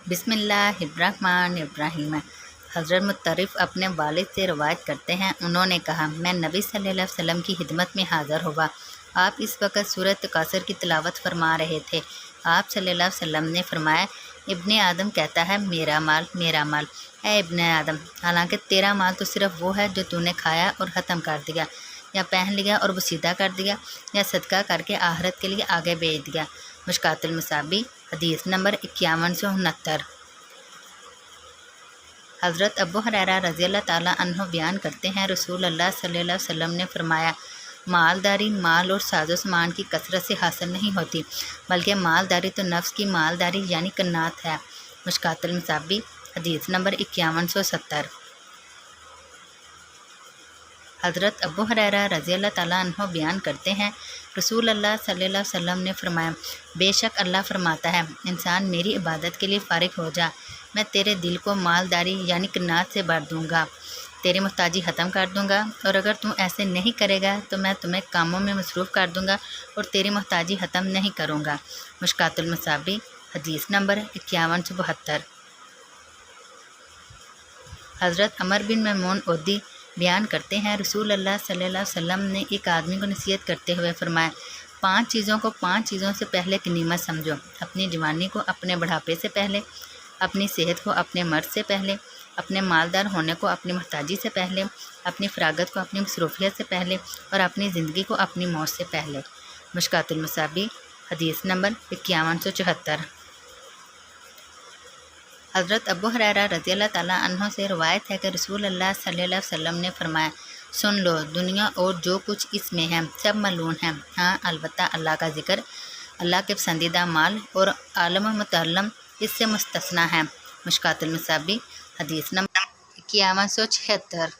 बिस्मिल्लाहिर्रहमानिर्रहीम। हज़रत मुत्तरिफ़ अपने वालिद से रवायत करते हैं, उन्होंने कहा, मैं नबी सल्लल्लाहु अलैहि वसल्लम की खिदमत में हाज़िर हुआ। आप इस वक्त सूरत तकासुर की तिलावत फरमा रहे थे। आप सल्लल्लाहु अलैहि वसल्लम ने फरमाया, इब्ने आदम कहता है मेरा माल मेरा माल। ए इब्ने आदम, हालांकि तेरा माल तो सिर्फ वो है जो तूने खाया और ख़त्म कर दिया, या पहन लिया और बसीदा कर दिया, या सदका करके आखिरत के लिए आगे भेज दिया। मुश्कातुल मसाबी हदीस नंबर 5169। हज़रत अबू हुरैरा रज़ियल्लाहु ताला अन्हु बयान करते हैं, रसूल अल्लाह सल्लल्लाहु अलैहि वसल्लम ने फरमाया, मालदारी माल और साजो सामान की कसरत से हासिल नहीं होती, बल्कि मालदारी तो नफ्स की मालदारी यानी कन्नात है। मुश्कातुल मसाबी हदीस नंबर 5170। हज़रत अबू हुरैरा रज़ियल्लाहु ताला अन्हु बयान करते हैं, रसूल अल्लाह सल्लल्लाहु अलैहि वसल्लम ने फरमाया, बेशक अल्लाह फरमाता है, इंसान मेरी इबादत के लिए फ़ारिग हो जा, मैं तेरे दिल को मालदारी यानी कन्नात से भर दूँगा, तेरी मुहताजी ख़त्म कर दूँगा, और अगर तू ऐसे नहीं करेगा तो मैं तुम्हें कामों में मसरूफ़ कर दूँगा और तेरी मुहताजी ख़त्म नहीं करूँगा। मुश्कातुल मसाबी हदीस नंबर 5172। हज़रत अमर बिन मैमून ओदी बयान करते हैं, रसूल अल्लाह सल्लल्लाहु अलैहि वसल्लम ने एक आदमी को नसीहत करते हुए फरमाया, 5 चीज़ों से पहले गनीमत समझो, अपनी जवानी को अपने बुढ़ापे से पहले, अपनी सेहत को अपने मर्द से पहले, अपने मालदार होने को अपनी मुहताजी से पहले, अपनी फ़रागत को अपनी मसरूफियत से पहले, और अपनी ज़िंदगी को अपनी मौत से पहले। मुश्कातुल मसाबी हदीस नंबर 5174। हज़रत अबू हुरैरा रज़ियल्लाहु ताला अन्हु से रवायत है कि रसूल अल्लाह सल्लल्लाहु अलैहि वसल्लम ने फरमाया, सुन लो, दुनिया और जो कुछ इसमें है सब मलून है, हाँ अलबत्ता अल्लाह का ज़िक्र, अल्लाह के पसंदीदा माल और आलम मुतअल्लम इससे मुस्तस्ना है। मुश्कातुल मसाबी हदीस नंबर 5176।